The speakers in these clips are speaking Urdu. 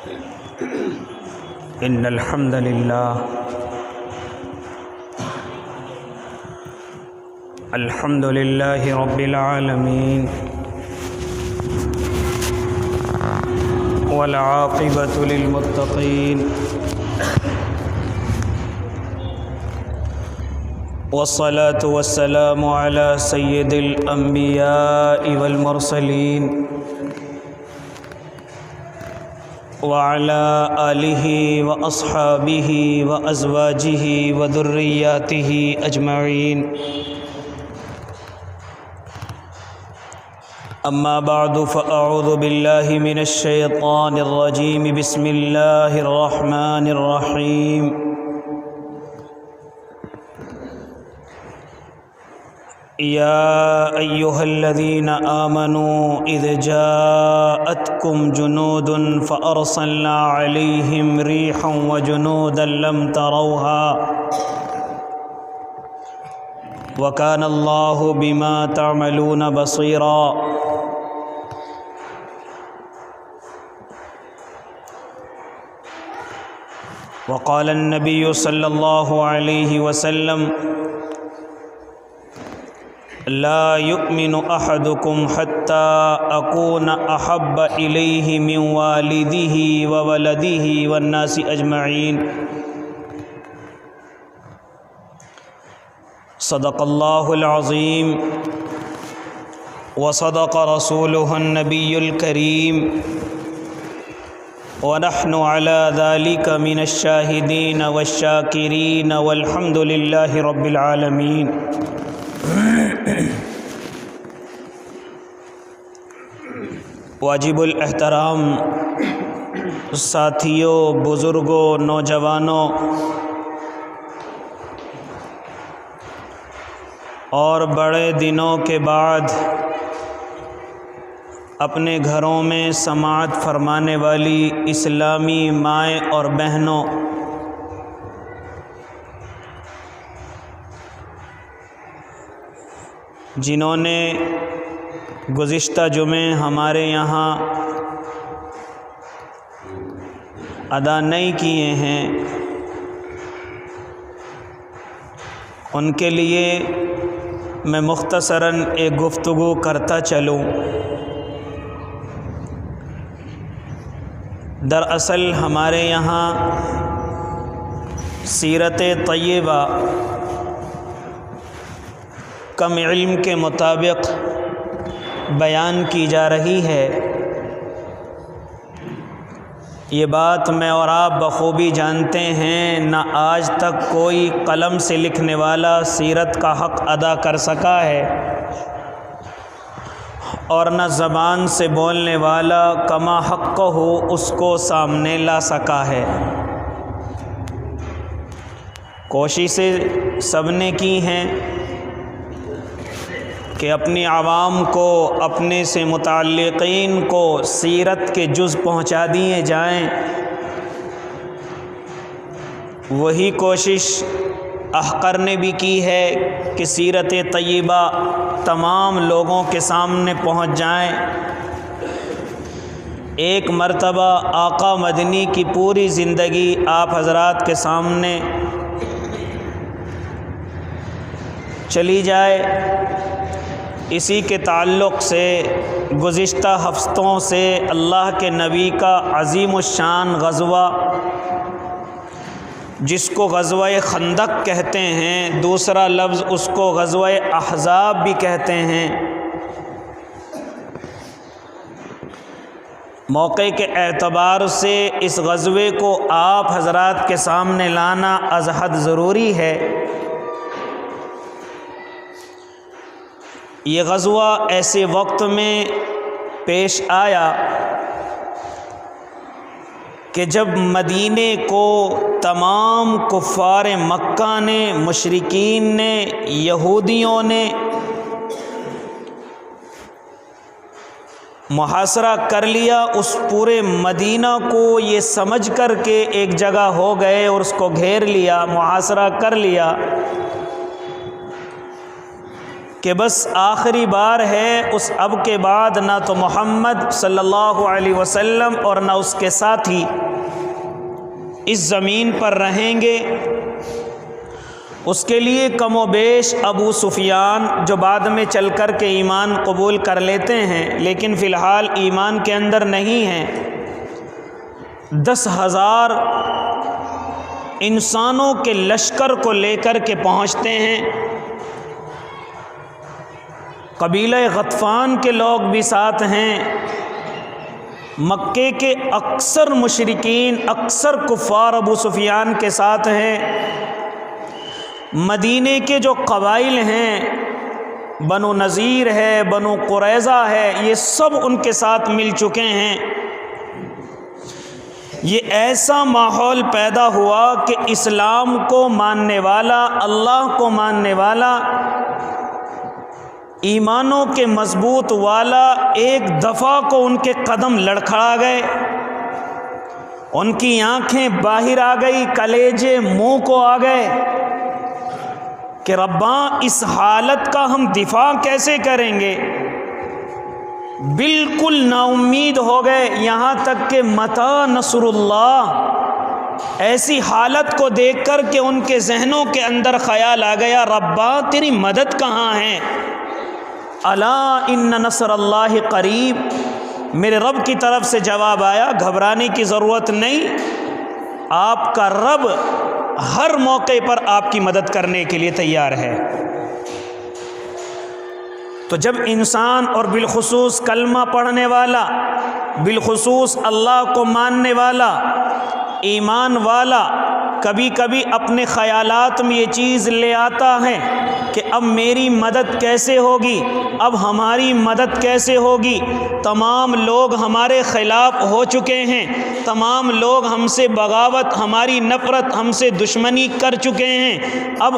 إن الحمد لله رب العالمين والعاقبة للمتقين والصلاة والسلام على سيد الأنبياء والمرسلين وعلى آله وأصحابه وأزواجه وذرياته أجمعين أما بعد فأعوذ بالله من الشيطان الرجيم بسم الله الرحمن الرحيم يا أيها الذين آمنوا إذ جاءتكم جنود فأرسلنا عليهم ريحا وجنودا لم تروها وكان الله بما تعملون بصيرا وقال النبي صلى الله عليه وسلم لا يؤمن أحدكم حتى أكون أحب إليه من والده وولده والناس أجمعين صدق الله العظيم وصدق رسوله النبي الكريم ونحن على ذلك من الشاهدين والشاكرين والحمد لله رب العالمين واجب الاحترام ساتھیوں، بزرگوں، نوجوانوں اور بڑے دنوں کے بعد اپنے گھروں میں سماعت فرمانے والی اسلامی مائیں اور بہنوں، جنہوں نے گزشتہ جمعے ہمارے یہاں ادا نہیں کیے ہیں، ان کے لیے میں مختصراً ایک گفتگو کرتا چلوں۔ دراصل ہمارے یہاں سیرت طیبہ کم علم کے مطابق بیان کی جا رہی ہے۔ یہ بات میں اور آپ بخوبی جانتے ہیں، نہ آج تک کوئی قلم سے لکھنے والا سیرت کا حق ادا کر سکا ہے اور نہ زبان سے بولنے والا کما حق ہو اس کو سامنے لا سکا ہے۔ کوششیں سب نے کی ہیں کہ اپنی عوام کو، اپنے سے متعلقین کو سیرت کے جز پہنچا دیے جائیں۔ وہی کوشش احقر نے بھی کی ہے کہ سیرت طیبہ تمام لوگوں کے سامنے پہنچ جائیں۔ ایک مرتبہ آقا مدنی کی پوری زندگی آپ حضرات کے سامنے چلی جائے۔ اسی کے تعلق سے گزشتہ ہفتوں سے اللہ کے نبی کا عظیم الشان غزوہ، جس کو غزوہ خندق کہتے ہیں، دوسرا لفظ اس کو غزوہ احزاب بھی کہتے ہیں، موقع کے اعتبار سے اس غزوے کو آپ حضرات کے سامنے لانا از حد ضروری ہے۔ یہ غزوہ ایسے وقت میں پیش آیا کہ جب مدینے کو تمام کفار مکہ نے، مشرکین نے، یہودیوں نے محاصرہ کر لیا۔ اس پورے مدینہ کو یہ سمجھ کر کے ایک جگہ ہو گئے اور اس کو گھیر لیا، محاصرہ کر لیا کہ بس آخری بار ہے، اس اب کے بعد نہ تو محمد صلی اللہ علیہ وسلم اور نہ اس کے ساتھی اس زمین پر رہیں گے۔ اس کے لیے کم و بیش ابو سفیان جو بعد میں چل کر کے ایمان قبول کر لیتے ہیں لیکن فی الحال ایمان کے اندر نہیں ہیں، 10,000 انسانوں کے لشکر کو لے کر کے پہنچتے ہیں۔ قبیلہ غطفان کے لوگ بھی ساتھ ہیں، مکے کے اکثر مشرکین، اکثر کفار ابو سفیان کے ساتھ ہیں، مدینے کے جو قبائل ہیں، بنو نذیر ہے، بنو قریظہ ہے، یہ سب ان کے ساتھ مل چکے ہیں۔ یہ ایسا ماحول پیدا ہوا کہ اسلام کو ماننے والا، اللہ کو ماننے والا، ایمانوں کے مضبوط والا ایک دفعہ کو ان کے قدم لڑکھڑا گئے، ان کی آنکھیں باہر آ گئی، کلیجے منہ کو آ گئے کہ رباں اس حالت کا ہم دفاع کیسے کریں گے۔ بالکل نا امید ہو گئے، یہاں تک کہ متی نصر اللہ، ایسی حالت کو دیکھ کر کہ ان کے ذہنوں کے اندر خیال آ گیا ربا تیری مدد کہاں ہے۔ الا ان نصر اللہ قریب، میرے رب کی طرف سے جواب آیا گھبرانے کی ضرورت نہیں، آپ کا رب ہر موقع پر آپ کی مدد کرنے کے لیے تیار ہے۔ تو جب انسان اور بالخصوص کلمہ پڑھنے والا، بالخصوص اللہ کو ماننے والا، ایمان والا کبھی کبھی اپنے خیالات میں یہ چیز لے آتا ہے کہ اب میری مدد کیسے ہوگی، اب ہماری مدد کیسے ہوگی، تمام لوگ ہمارے خلاف ہو چکے ہیں، تمام لوگ ہم سے بغاوت، ہماری نفرت، ہم سے دشمنی کر چکے ہیں، اب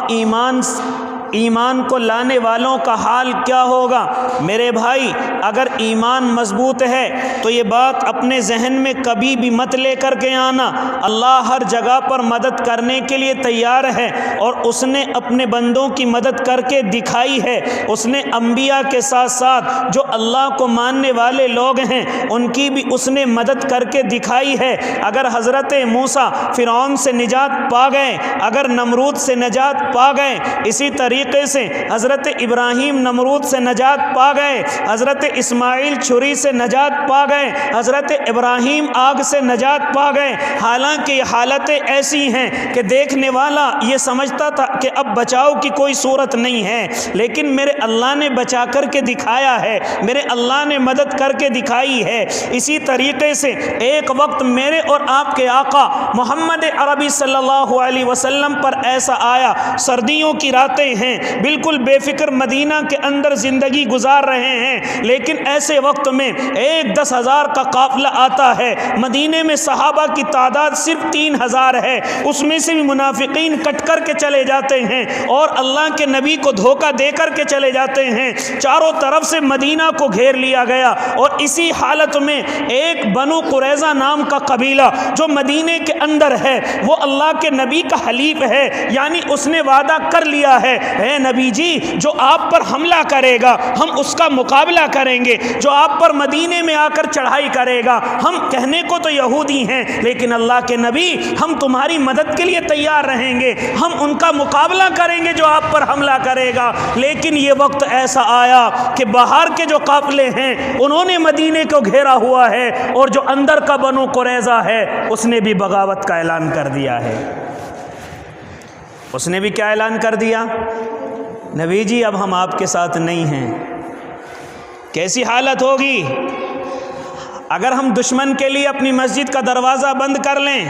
ایمان کو لانے والوں کا حال کیا ہوگا۔ میرے بھائی اگر ایمان مضبوط ہے تو یہ بات اپنے ذہن میں کبھی بھی مت لے کر کے آنا، اللہ ہر جگہ پر مدد کرنے کے لیے تیار ہے، اور اس نے اپنے بندوں کی مدد کر کے دکھائی ہے۔ اس نے انبیاء کے ساتھ ساتھ جو اللہ کو ماننے والے لوگ ہیں ان کی بھی اس نے مدد کر کے دکھائی ہے۔ اگر حضرت موسیٰ فرعون سے نجات پا گئے، اگر نمرود سے نجات پا گئے، اسی طریقے سے حضرت ابراہیم نمرود سے نجات پا گئے، حضرت اسماعیل چھری سے نجات پا گئے، حضرت ابراہیم آگ سے نجات پا گئے۔ حالانکہ یہ حالتیں ایسی ہیں کہ دیکھنے والا یہ سمجھتا تھا کہ اب بچاؤ کی کوئی صورت نہیں ہے، لیکن میرے اللہ نے بچا کر کے دکھایا ہے، میرے اللہ نے مدد کر کے دکھائی ہے۔ اسی طریقے سے ایک وقت میرے اور آپ کے آقا محمد عربی صلی اللہ علیہ وسلم پر ایسا آیا، سردیوں کی راتیں ہیں، بالکل بے فکر مدینہ کے اندر زندگی گزار رہے ہیں، لیکن ایسے وقت میں ایک 10,000 کا قافلہ آتا ہے۔ مدینے میں صحابہ کی تعداد صرف 3,000 ہے، اس میں سے بھی منافقین کٹ کر کے چلے جاتے ہیں اور اللہ کے نبی کو دھوکہ دے کر کے چلے جاتے ہیں۔ چاروں طرف سے مدینہ کو گھیر لیا گیا، اور اسی حالت میں ایک بنو قریظہ نام کا قبیلہ جو مدینے کے اندر ہے، وہ اللہ کے نبی کا حلیف ہے، یعنی اس نے وعدہ کر لیا ہے اے نبی جی جو آپ پر حملہ کرے گا ہم اس کا مقابلہ کریں گے، جو آپ پر مدینے میں آ کر چڑھائی کرے گا، ہم کہنے کو تو یہودی ہیں لیکن اللہ کے نبی ہم تمہاری مدد کے لیے تیار رہیں گے، ہم ان کا مقابلہ کریں گے جو آپ پر حملہ کرے گا۔ لیکن یہ وقت ایسا آیا کہ باہر کے جو قافلے ہیں انہوں نے مدینے کو گھیرا ہوا ہے، اور جو اندر کا بنو قریظہ ہے اس نے بھی بغاوت کا اعلان کر دیا ہے۔ اس نے بھی کیا اعلان کر دیا؟ نبی جی اب ہم آپ کے ساتھ نہیں ہیں۔ کیسی حالت ہوگی اگر ہم دشمن کے لیے اپنی مسجد کا دروازہ بند کر لیں،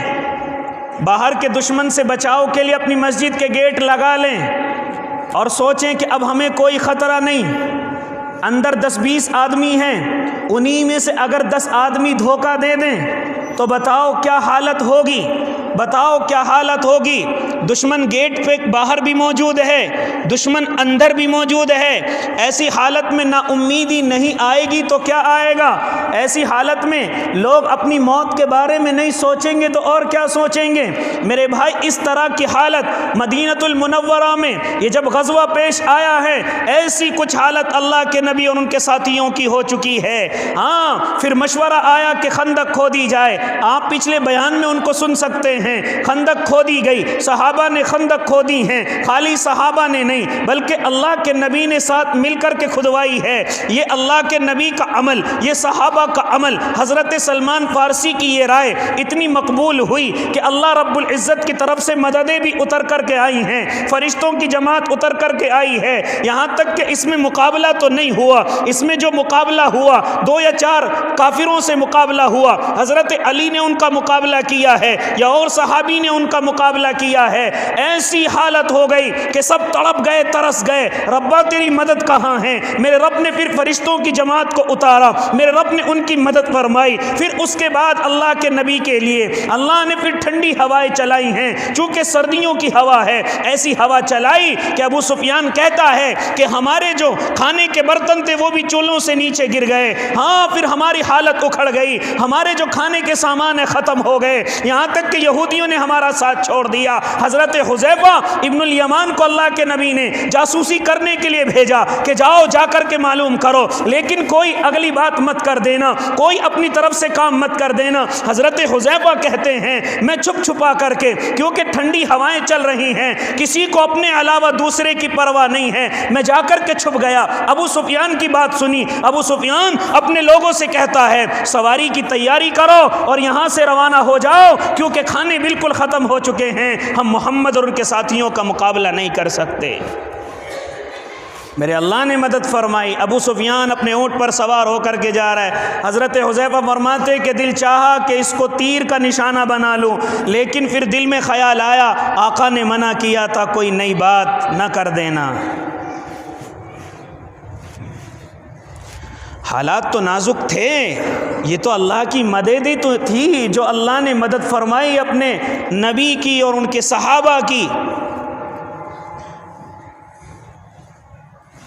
باہر کے دشمن سے بچاؤ کے لیے اپنی مسجد کے گیٹ لگا لیں اور سوچیں کہ اب ہمیں کوئی خطرہ نہیں، اندر 10-20 آدمی ہیں، انہی میں سے اگر 10 آدمی دھوکہ دے دیں تو بتاؤ کیا حالت ہوگی۔ بتاؤ کیا حالت ہوگی؟ دشمن گیٹ پہ باہر بھی موجود ہے، دشمن اندر بھی موجود ہے۔ ایسی حالت میں نا امیدی نہیں آئے گی تو کیا آئے گا؟ ایسی حالت میں لوگ اپنی موت کے بارے میں نہیں سوچیں گے تو اور کیا سوچیں گے؟ میرے بھائی، اس طرح کی حالت مدینہ المنورہ میں یہ جب غزوہ پیش آیا ہے، ایسی کچھ حالت اللہ کے نبی اور ان کے ساتھیوں کی ہو چکی ہے۔ ہاں، پھر مشورہ آیا کہ خندق کھودی جائے۔ آپ پچھلے بیان میں ان کو سن سکتے ہیں۔ خندق کھودی گئی، صحابہ نے خندق کھودی ہیں، خالی صحابہ نے نہیں بلکہ اللہ کے نبی نے ساتھ مل کر کے کھدوائی ہے۔ یہ اللہ کے نبی کا عمل، یہ صحابہ کا عمل، حضرت سلمان فارسی کی یہ رائے اتنی مقبول ہوئی کہ اللہ رب العزت کی طرف سے مددیں بھی اتر کر کے آئی ہیں، فرشتوں کی جماعت اتر کر کے آئی ہے۔ یہاں تک کہ اس میں مقابلہ تو نہیں ہوا، اس میں جو مقابلہ ہوا 2 یا 4 کافروں سے مقابلہ ہوا۔ حضرت علی نے ان کا مقابلہ کیا ہے یا اور صحابی نے ان کا مقابلہ کیا ہے۔ ایسی حالت ہو گئی کہ سب تڑپ گئے، ترس گئے، ربا تیری مدد کہاں ہے؟ میرے رب نے پھر فرشتوں کی جماعت کو اتارا، میرے رب نے ان کی مدد فرمائی۔ پھر اس کے بعد اللہ کے نبی کے لیے اللہ نے پھر ٹھنڈی ہوائیں چلائی ہیں، چونکہ سردیوں کی ہوا ہے، ایسی ہوا چلائی کہ ابو سفیان کہتا ہے کہ ہمارے جو کھانے کے برتن تھے وہ بھی چولہوں سے نیچے گر گئے۔ ہاں، پھر ہماری حالت اکھڑ گئی، ہمارے جو کھانے کے سامان ختم ہو گئے، یہاں تک کہ یہودیوں نے ہمارا ساتھ چھوڑ دیا۔ حضرت حذیفہ ابن الیمان کو اللہ کے نبی نے جاسوسی کرنے کے لیے بھیجا کہ جاؤ جا کر کے معلوم کرو، لیکن کوئی اگلی بات مت کر دینا، کوئی اپنی طرف سے کام مت کر دینا۔ حضرت حذیفہ کہتے ہیں میں چھپ چھپا کر کے، کیونکہ ٹھنڈی ہوائیں چل رہی ہیں، کسی کو اپنے علاوہ دوسرے کی پرواہ نہیں ہے، میں جا کر کے چھپ گیا۔ ابو سفیان کی بات سنی، ابو سفیان اپنے لوگوں سے کہتا ہے سواری کی تیاری کرو اور یہاں سے روانہ ہو جاؤ، کیونکہ کھانے بالکل ختم ہو چکے ہیں، ہم محمد اور ان کے ساتھیوں کا مقابلہ نہیں کر سکتے۔ میرے اللہ نے مدد فرمائی۔ ابو سفیان اپنے اونٹ پر سوار ہو کر کے جا رہا ہے۔ حضرت حذیفہ فرماتے کہ دل چاہا کہ اس کو تیر کا نشانہ بنا لوں، لیکن پھر دل میں خیال آیا آقا نے منع کیا تھا کوئی نئی بات نہ کر دینا۔ حالات تو نازک تھے، یہ تو اللہ کی مدد تو تھی جو اللہ نے مدد فرمائی اپنے نبی کی اور ان کے صحابہ کی۔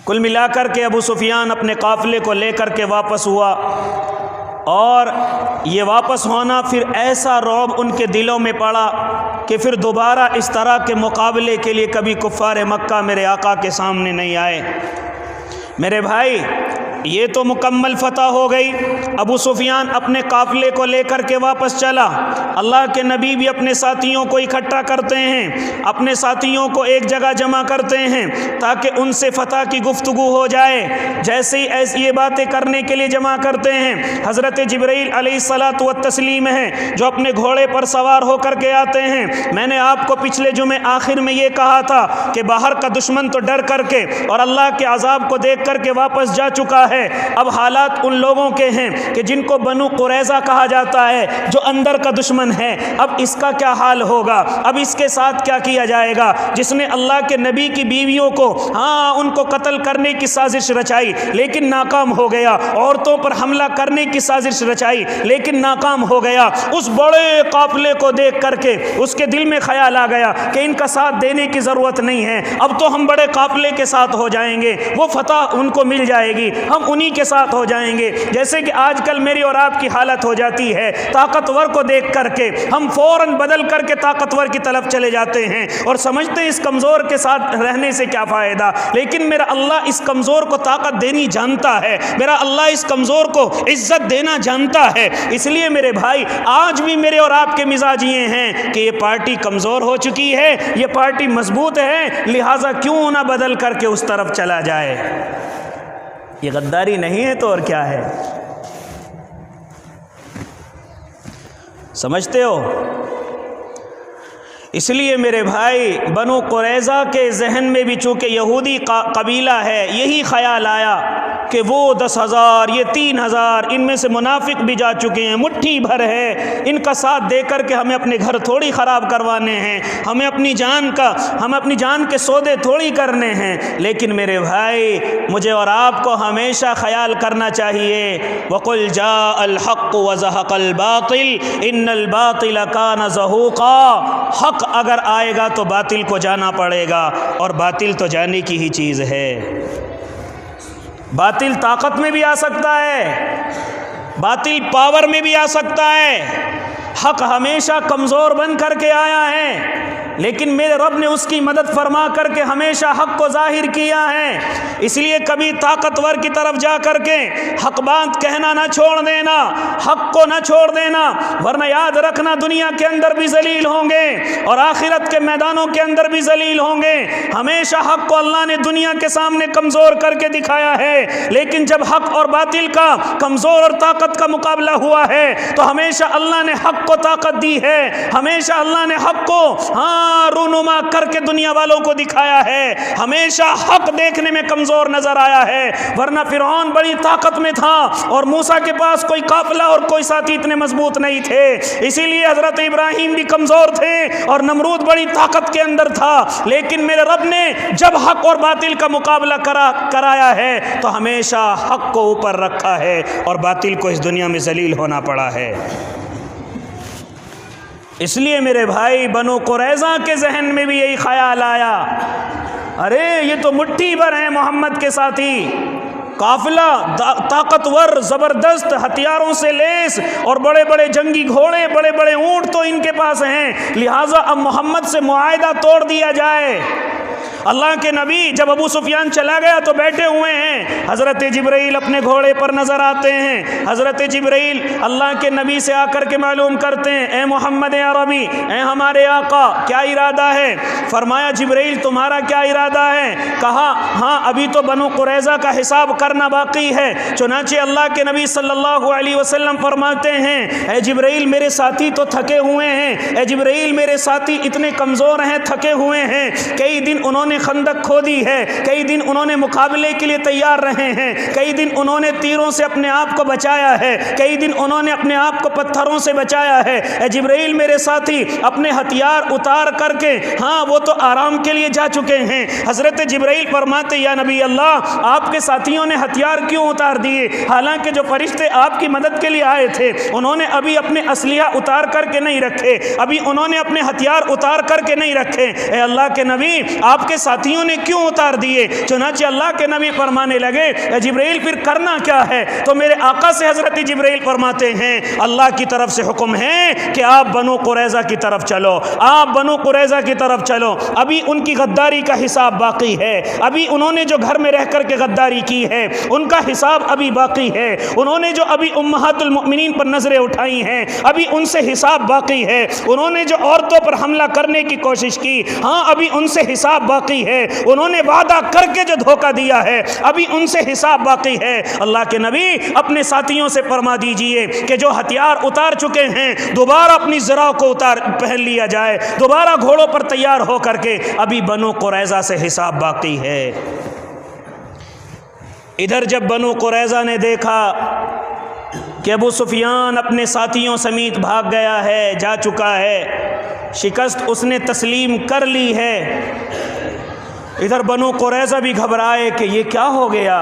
کل ملا کر کے ابو سفیان اپنے قافلے کو لے کر کے واپس ہوا، اور یہ واپس ہونا پھر ایسا رعب ان کے دلوں میں پڑا کہ پھر دوبارہ اس طرح کے مقابلے کے لیے کبھی کفار مکہ میرے آقا کے سامنے نہیں آئے۔ میرے بھائی، یہ تو مکمل فتح ہو گئی۔ ابو سفیان اپنے قافلے کو لے کر کے واپس چلا۔ اللہ کے نبی بھی اپنے ساتھیوں کو اکٹھا کرتے ہیں، اپنے ساتھیوں کو ایک جگہ جمع کرتے ہیں تاکہ ان سے فتح کی گفتگو ہو جائے۔ جیسے ہی ایسی یہ باتیں کرنے کے لیے جمع کرتے ہیں، حضرت جبرائیل علیہ الصلاۃ والتسلیم ہیں جو اپنے گھوڑے پر سوار ہو کر کے آتے ہیں۔ میں نے آپ کو پچھلے جمعے آخر میں یہ کہا تھا کہ باہر کا دشمن تو ڈر کر کے اور اللہ کے عذاب کو دیکھ کر کے واپس جا چکا ہے۔ اب حالات ان لوگوں کے ہیں کہ جن کو بنو قریظہ کہا جاتا ہے، جو اندر کا دشمن ہے۔ اب اس کا کیا حال ہوگا؟ اب اس کے ساتھ کیا کیا جائے گا؟ جس نے اللہ کے نبی کی بیویوں کو ان کو قتل کرنے کی سازش رچائی لیکن ناکام ہو گیا، عورتوں پر حملہ کرنے کی سازش رچائی لیکن ناکام ہو گیا، اس بڑے قافلے کو دیکھ کر کے اس کے دل میں خیال آ گیا کہ ان کا ساتھ دینے کی ضرورت نہیں ہے، اب تو ہم بڑے قافلے کے ساتھ ہو جائیں گے، وہ فتح ان کو مل جائے گی، ہم انہی کے ساتھ ہو جائیں گے۔ جیسے کہ آج کل میری اور آپ کی حالت ہو جاتی ہے، طاقتور کو دیکھ کر کے ہم فوراً بدل کر کے طاقتور کی طرف چلے جاتے ہیں اور سمجھتے ہیں اس کمزور کے ساتھ رہنے سے کیا فائدہ، لیکن میرا اللہ اس کمزور کو طاقت دینی جانتا ہے، میرا اللہ اس کمزور کو عزت دینا جانتا ہے۔ اس لیے میرے بھائی، آج بھی میرے اور آپ کے مزاج یہ ہیں کہ یہ پارٹی کمزور ہو چکی ہے، یہ پارٹی مضبوط ہے، لہٰذا کیوں نہ بدل کر کے اس طرف چلا جائے۔ یہ غداری نہیں ہے تو اور کیا ہے؟ سمجھتے ہو؟ اس لیے میرے بھائی، بنو قریظہ کے ذہن میں بھی چونکہ یہودی قبیلہ ہے، یہی خیال آیا کہ وہ 10,000 یہ 3,000 ان میں سے منافق بھی جا چکے ہیں، مٹھی بھر ہے، ان کا ساتھ دے کر کے ہمیں اپنے گھر تھوڑی خراب کروانے ہیں، ہمیں اپنی جان کے سودے تھوڑی کرنے ہیں۔ لیکن میرے بھائی مجھے اور آپ کو ہمیشہ خیال کرنا چاہیے، وَقُلْ جَاءَ الْحَقُّ وَزَهَقَ الْبَاطِلُ إِنَّ الْبَاطِلَ كَانَ زَهُوقًا۔ حق اگر آئے گا تو باطل کو جانا پڑے گا، اور باطل تو جانے کی ہی چیز ہے۔ باطل طاقت میں بھی آ سکتا ہے، باطل پاور میں بھی آ سکتا ہے، حق ہمیشہ کمزور بن کر کے آیا ہے، لیکن میرے رب نے اس کی مدد فرما کر کے ہمیشہ حق کو ظاہر کیا ہے۔ اس لیے کبھی طاقتور کی طرف جا کر کے حق بات کہنا نہ چھوڑ دینا، حق کو نہ چھوڑ دینا، ورنہ یاد رکھنا دنیا کے اندر بھی ذلیل ہوں گے اور آخرت کے میدانوں کے اندر بھی ذلیل ہوں گے۔ ہمیشہ حق کو اللہ نے دنیا کے سامنے کمزور کر کے دکھایا ہے، لیکن جب حق اور باطل کا کمزور اور طاقت کا مقابلہ ہوا ہے تو ہمیشہ اللہ نے حق کو طاقت دی ہے، ہمیشہ اللہ نے حق کو رونما کر کے دنیا والوں کو دکھایا ہے، ہمیشہ حق دیکھنے میں کمزور نظر آیا ہے، ورنہ فرعون بڑی طاقت میں تھا اور موسیٰ کے پاس کوئی قافلہ اور کوئی ساتھی اتنے مضبوط نہیں تھے، اسی لیے حضرت ابراہیم بھی کمزور تھے اور نمرود بڑی طاقت کے اندر تھا، لیکن میرے رب نے جب حق اور باطل کا مقابلہ کرایا ہے تو ہمیشہ حق کو اوپر رکھا ہے اور باطل کو اس دنیا میں ذلیل ہونا پڑا ہے۔ اس لیے میرے بھائی بنو قریظہ کے ذہن میں بھی یہی خیال آیا، ارے یہ تو مٹھی بھر ہیں محمد کے ساتھی، قافلہ طاقتور زبردست ہتھیاروں سے لیس اور بڑے بڑے جنگی گھوڑے، بڑے بڑے اونٹ تو ان کے پاس ہیں، لہٰذا اب محمد سے معاہدہ توڑ دیا جائے۔ اللہ کے نبی جب ابو سفیان چلا گیا تو بیٹھے ہوئے ہیں، حضرت جبرائیل اپنے گھوڑے پر نظر آتے ہیں، حضرت جبرائیل اللہ کے نبی سے آ کر کے معلوم کرتے ہیں، اے محمد عربی، اے ہمارے آقا کیا ارادہ ہے؟ فرمایا جبرائیل تمہارا کیا ارادہ ہے؟ کہا ہاں ابھی تو بنو قریظہ کا حساب کرنا باقی ہے۔ چنانچہ اللہ کے نبی صلی اللہ علیہ وسلم فرماتے ہیں، اے جبرائیل میرے ساتھی تو تھکے ہوئے ہیں، اے جبرائیل میرے ساتھی اتنے کمزور ہیں، تھکے ہوئے ہیں، کئی دن انہوں نے خندق کھودی ہے، کئی دن انہوں نے مقابلے کے لیے تیار رہے ہیں، کئی دن انہوں نے تیروں سے اپنے آپ کو بچایا ہے، کئی دن انہوں نے اپنے آپ کو پتھروں سے بچایا ہے، اے جبرائیل میرے ساتھی اپنے ہتھیار اتار کر کے ہاں وہ تو آرام کے لیے جا چکے ہیں۔ حضرت جبرائیل فرماتے یا نبی اللہ آپ کے ساتھیوں نے ہتھیار کیوں اتار دیے؟ حالانکہ جو فرشتے آپ کی مدد کے لیے آئے تھے انہوں نے ابھی اپنے اسلحہ اتار کر کے نہیں رکھے، ابھی انہوں نے اپنے ہتھیار اتار کر کے نہیں رکھے، اے اللہ کے نبی آپ کے ساتھیوں نے کیوں اتار دیے؟ چنانچہ اللہ کے نبی فرمانے لگے اے جبرائیل پھر کرنا کیا ہے؟ تو میرے آقا سے حضرت جبرائیل فرماتے ہیں اللہ کی طرف سے حکم ہے کہ آپ بنو قریظہ کی طرف چلو، آپ بنو قریظہ کی طرف چلو، ابھی ان کی غداری کا حساب باقی ہے، ابھی انہوں نے جو گھر میں رہ کر کے غداری کی ہے ان کا حساب ابھی باقی ہے، انہوں نے جو ابھی امہات المؤمنین پر نظریں اٹھائی ہیں ابھی ان سے حساب باقی ہے، انہوں نے جو عورتوں پر حملہ کرنے کی کوشش کی ہاں ابھی ان سے حساب باقی ہے، انہوں نے وعدہ کر کے جو دھوکہ دیا ہے ابھی ان سے حساب باقی ہے۔ اللہ کے نبی اپنے ساتھیوں سے فرما دیجئے کہ جو ہتھیار اتار چکے ہیں دوبارہ اپنی ذراع کو پہن لیا جائے، دوبارہ گھوڑوں پر تیار ہو کر کے، ابھی بنو قریظہ سے حساب باقی ہے۔ ادھر جب بنو قریظہ نے دیکھا کہ ابو سفیان اپنے ساتھیوں سمیت بھاگ گیا ہے، جا چکا ہے، شکست اس نے تسلیم کر لی ہے، ادھر بنو قریظہ بھی گھبرائے کہ یہ کیا ہو گیا۔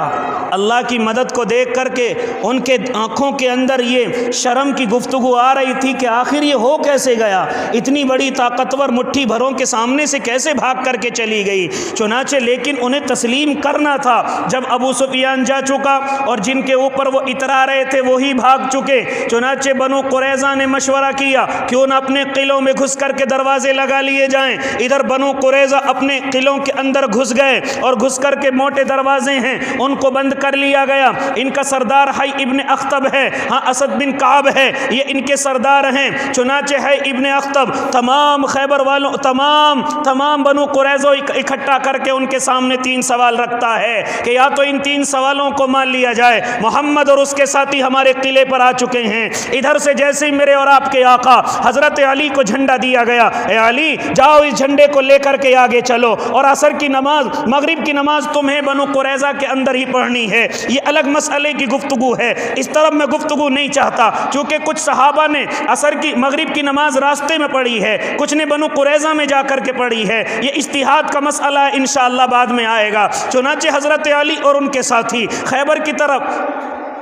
اللہ کی مدد کو دیکھ کر کے ان کے آنکھوں کے اندر یہ شرم کی گفتگو آ رہی تھی کہ آخر یہ ہو کیسے گیا، اتنی بڑی طاقتور مٹھی بھروں کے سامنے سے کیسے بھاگ کر کے چلی گئی۔ چنانچہ لیکن انہیں تسلیم کرنا تھا، جب ابو سفیان جا چکا اور جن کے اوپر وہ اترا رہے تھے وہی بھاگ چکے، چنانچہ بنو قریظہ نے مشورہ کیا کیوں نہ اپنے قلعوں میں گھس کر کے دروازے لگا لیے جائیں۔ ادھر بنو قریظہ اپنے قلعوں کے اندر گھس گئے اور گھس کر کے موٹے دروازے ہیں ان کو بند کر لیا گیا۔ ان کا سردار حی ابن اخطب ہے، ہاں اسد بن کعب ہے، یہ ان کے سردار ہیں۔ چنانچہ حی ابن اخطب تمام خیبر والوں تمام بنو قریظہ اکٹھا کر کے ان کے سامنے 3 سوال رکھتا ہے کہ یا تو ان 3 سوالوں کو مان لیا جائے، محمد اور اس کے ساتھی ہمارے قلعے پر آ چکے ہیں، ادھر سے جیسے ہی میرے اور آپ کے آقا حضرت علی کو جھنڈا دیا گیا، اے علی جاؤ اس جھنڈے کو لے کر کے آگے چلو اور عصر کی نماز مغرب کی نماز تمہیں بنو قریظہ کے اندر ہی پڑھنی ہے، یہ الگ مسئلے کی گفتگو ہے، اس طرف میں گفتگو نہیں چاہتا، چونکہ کچھ صحابہ نے عصر کی مغرب کی نماز راستے میں پڑھی ہے، کچھ نے بنو قریظہ میں جا کر کے پڑھی ہے، یہ اجتہاد کا مسئلہ ہے، انشاءاللہ بعد میں آئے گا۔ چنانچہ حضرت علی اور ان کے ساتھی خیبر کی طرف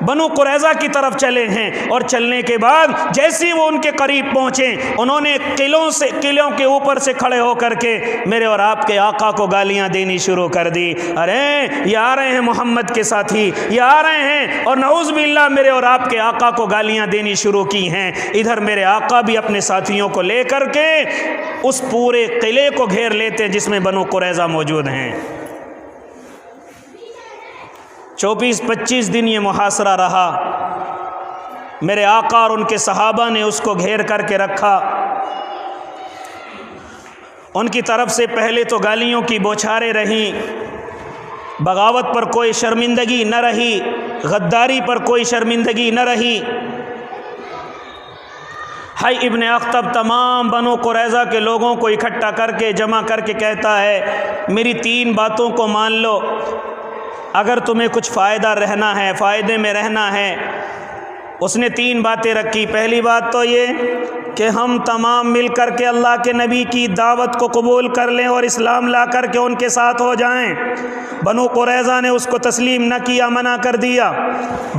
بنو قریظہ کی طرف چلے ہیں، اور چلنے کے بعد جیسے وہ ان کے قریب پہنچے انہوں نے قلعوں کے اوپر سے کھڑے ہو کر کے میرے اور آپ کے آقا کو گالیاں دینی شروع کر دی۔ ارے یہ آ رہے ہیں محمد کے ساتھی، یہ آ رہے ہیں، اور نعوذ باللہ میرے اور آپ کے آقا کو گالیاں دینی شروع کی ہیں۔ ادھر میرے آقا بھی اپنے ساتھیوں کو لے کر کے اس پورے قلعے کو گھیر لیتے جس میں بنو قریظہ موجود ہیں۔ 24-25 دن یہ محاصرہ رہا، میرے آقا اور ان کے صحابہ نے اس کو گھیر کر کے رکھا۔ ان کی طرف سے پہلے تو گالیوں کی بوچھاریں رہیں، بغاوت پر کوئی شرمندگی نہ رہی، غداری پر کوئی شرمندگی نہ رہی۔ حی ابن اخطب تمام بنو قریظہ کے لوگوں کو اکٹھا کر کے جمع کر کے کہتا ہے میری 3 باتوں کو مان لو، اگر تمہیں کچھ فائدہ رہنا ہے، فائدے میں رہنا ہے۔ اس نے 3 باتیں رکھی۔ پہلی بات تو یہ کہ ہم تمام مل کر کے اللہ کے نبی کی دعوت کو قبول کر لیں اور اسلام لا کر کے ان کے ساتھ ہو جائیں۔ بنو قریظہ نے اس کو تسلیم نہ کیا، منع کر دیا۔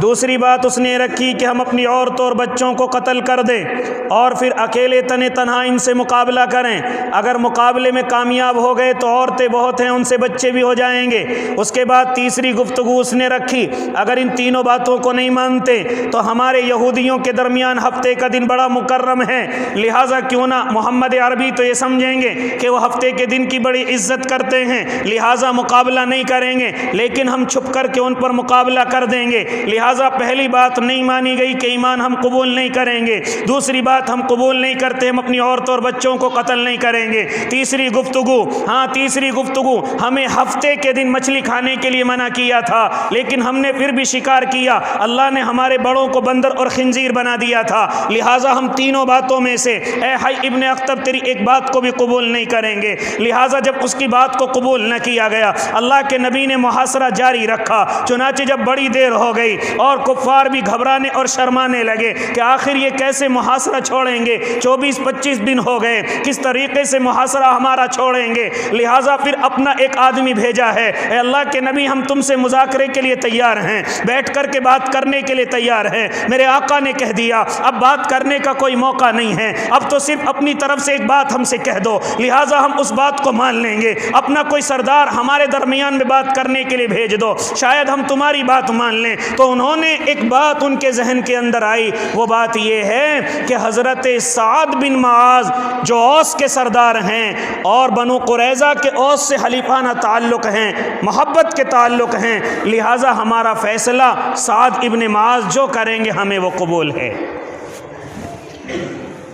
دوسری بات اس نے رکھی کہ ہم اپنی عورتوں اور بچوں کو قتل کر دیں اور پھر اکیلے تنہا ان سے مقابلہ کریں، اگر مقابلے میں کامیاب ہو گئے تو عورتیں بہت ہیں، ان سے بچے بھی ہو جائیں گے۔ اس کے بعد تیسری گفتگو اس نے رکھی اگر ان تینوں باتوں کو نہیں مانتے تو ہمارے یہودیوں کے درمیان ہفتے کا دن بڑا مکرم ہے، لہٰذا کیوں نہ محمد عربی تو یہ سمجھیں گے کہ وہ ہفتے کے دن کی بڑی عزت کرتے ہیں، لہٰذا مقابلہ نہیں کریں گے، لیکن ہم چھپ کر کے ان پر مقابلہ کر دیں گے۔ لہٰذا پہلی بات نہیں مانی گئی کہ ایمان ہم قبول نہیں کریں گے، دوسری بات ہم قبول نہیں کرتے ہم اپنی عورتوں اور بچوں کو قتل نہیں کریں گے، تیسری گفتگو ہمیں ہفتے کے دن مچھلی کھانے کے لیے منع کیا تھا لیکن ہم نے پھر بھی شکار کیا، اللہ نے ہمارے بڑوں کو بندر اور خنزیر بنا دیا تھا، لہٰذا ہم تینوں باتوں میں سے اے حی ابن اخطب تیری ایک بات کو بھی قبول نہیں کریں گے۔ لہٰذا جب اس کی بات کو قبول نہ کیا گیا اللہ کے نبی نے محاصرہ جاری رکھا۔ چنانچہ جب بڑی دیر ہو گئی اور کفار بھی گھبرانے اور شرمانے لگے کہ آخر یہ کیسے محاصرہ چھوڑیں گے، 24-25 دن ہو گئے، کس طریقے سے محاصرہ ہمارا چھوڑیں گے، لہٰذا پھر اپنا ایک آدمی بھیجا ہے، اے اللہ کے نبی ہم تم سے مذاکرے کے لیے تیار ہیں، بیٹھ کر کے بات کرنے کے لیے تیار ہیں۔ میرے آقا نے کہہ دیا اب بات کرنے کا کوئی موقع نہیں ہے، اب تو صرف اپنی طرف سے ایک بات ہم سے کہہ دو، لہٰذا ہم اس بات کو مان لیں گے، اپنا کوئی سردار ہمارے درمیان میں بات کرنے کے لیے بھیج دو، شاید ہم تمہاری بات مان لیں۔ تو انہوں نے ایک بات ان کے ذہن کے اندر آئی، وہ بات یہ ہے کہ حضرت سعد بن معاذ جو اوس کے سردار ہیں اور بنو قریظہ کے اوس سے حلیفانہ تعلق ہیں، محبت کے تعلق ہیں، لہٰذا ہمارا فیصلہ سعد ابن معاذ جو کریں گے ہمیں وہ قبول ہے۔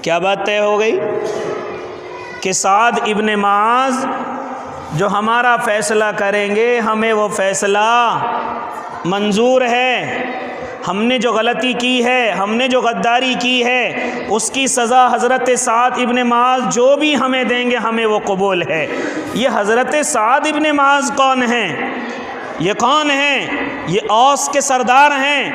کیا بات طے ہو گئی کہ سعد ابن معاذ جو ہمارا فیصلہ کریں گے ہمیں وہ فیصلہ منظور ہے، ہم نے جو غلطی کی ہے، ہم نے جو غداری کی ہے، اس کی سزا حضرت سعد ابن معاذ جو بھی ہمیں دیں گے ہمیں وہ قبول ہے۔ یہ حضرت سعد ابن معاذ کون ہیں؟ یہ کون ہیں؟ یہ اوس کے سردار ہیں،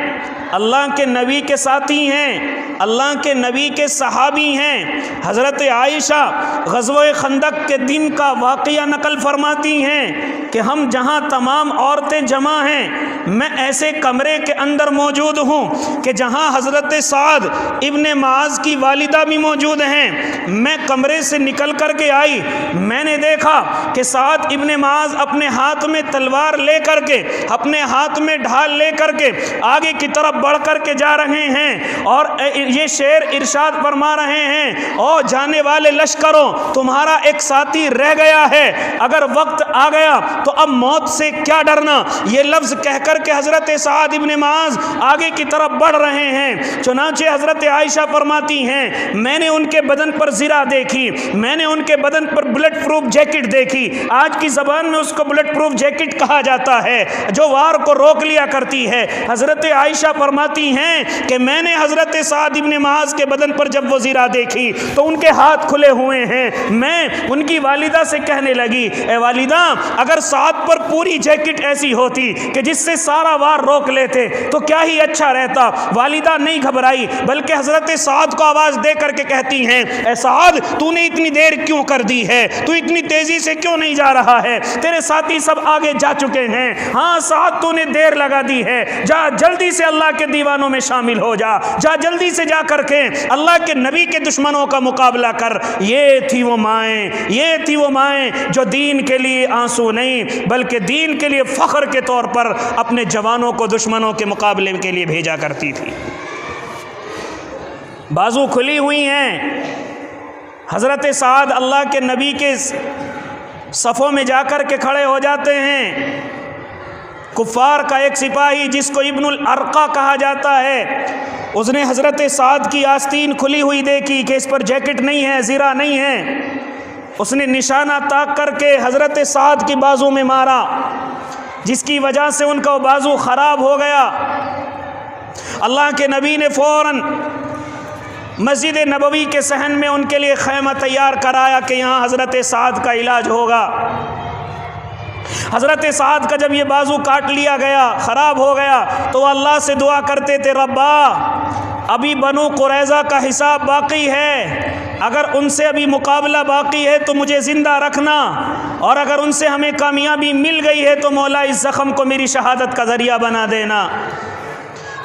اللہ کے نبی کے ساتھی ہیں، اللہ کے نبی کے صحابی ہیں۔ حضرت عائشہ غزوہ خندق کے دن کا واقعہ نقل فرماتی ہیں کہ ہم جہاں تمام عورتیں جمع ہیں میں ایسے کمرے کے اندر موجود ہوں کہ جہاں حضرت سعد ابن معاذ کی والدہ بھی موجود ہیں۔ میں کمرے سے نکل کر کے آئی، میں نے دیکھا کہ سعد ابن معاذ اپنے ہاتھ میں تلوار لے کر کے، اپنے ہاتھ میں ڈھال لے کر کے آگے کی طرف بڑھ کر کے جا رہے ہیں اور یہ شعر ارشاد فرما رہے ہیں او جانے والے لشکروں تمہارا ایک ساتھی رہ گیا ہے، اگر وقت آ گیا تو اب موت سے کیا ڈرنا۔ یہ لفظ کہہ کر کے حضرت سعد ابن معاذ آگے کی طرف بڑھ رہے ہیں۔ چنانچہ حضرت عائشہ فرماتی ہیں میں نے ان کے بدن پر زرہ دیکھی، میں نے ان کے بدن پر بلٹ پروف جیکٹ دیکھی، آج کی زبان میں اس کو بلٹ پروف جیکٹ کہا جاتا ہے جو وار کو روک لیا کرتی ہے۔ حضرت عائشہ فرماتی ہیں کہ میں نے حضرت سعد سعد ابن معاذ کے بدن پر جب وہ زرہ دیکھی تو ان کے ہاتھ کھلے ہوئے ہیں۔ میں ان کی والدہ سے کہنے لگی اے والدہ اگر سعد پر پوری جیکٹ ایسی ہوتی کہ جس سے سارا وار روک لیتے تو کیا ہی اچھا رہتا۔ والدہ نہیں گھبرائی بلکہ حضرت سعد کو آواز دے کر کے کہتی ہیں اے سعد تو نے اتنی دیر کیوں کر دی ہے، تو اتنی تیزی سے کیوں نہیں جا رہا ہے، تیرے ساتھی سب آگے جا چکے ہیں۔ ہاں سعد تو نے دیر لگا دی ہے، جا جلدی سے اللہ کے دیوانوں میں شامل ہو جا، جا جلدی سے جا کر کے اللہ کے نبی کے دشمنوں کا مقابلہ کر۔ یہ تھی وہ مائیں جو دین کے لیے آنسو نہیں بلکہ دین کے لیے فخر کے طور پر اپنے جوانوں کو دشمنوں کے مقابلے کے لیے بھیجا کرتی تھی۔ بازو کھلی ہوئی ہیں، حضرت سعد اللہ کے نبی کے صفوں میں جا کر کے کھڑے ہو جاتے ہیں۔ کفار کا ایک سپاہی جس کو ابن الارقہ کہا جاتا ہے، اس نے حضرت سعد کی آستین کھلی ہوئی دیکھی کہ اس پر جیکٹ نہیں ہے، زرہ نہیں ہے، اس نے نشانہ تاک کر کے حضرت سعد کی بازو میں مارا، جس کی وجہ سے ان کا بازو خراب ہو گیا۔ اللہ کے نبی نے فوراً مسجد نبوی کے صحن میں ان کے لیے خیمہ تیار کرایا کہ یہاں حضرت سعد کا علاج ہوگا۔ حضرت سعد کا جب یہ بازو کاٹ لیا گیا، خراب ہو گیا، تو وہ اللہ سے دعا کرتے تھے ربا ابھی بنو قریظہ کا حساب باقی ہے، اگر ان سے ابھی مقابلہ باقی ہے تو مجھے زندہ رکھنا، اور اگر ان سے ہمیں کامیابی مل گئی ہے تو مولا اس زخم کو میری شہادت کا ذریعہ بنا دینا۔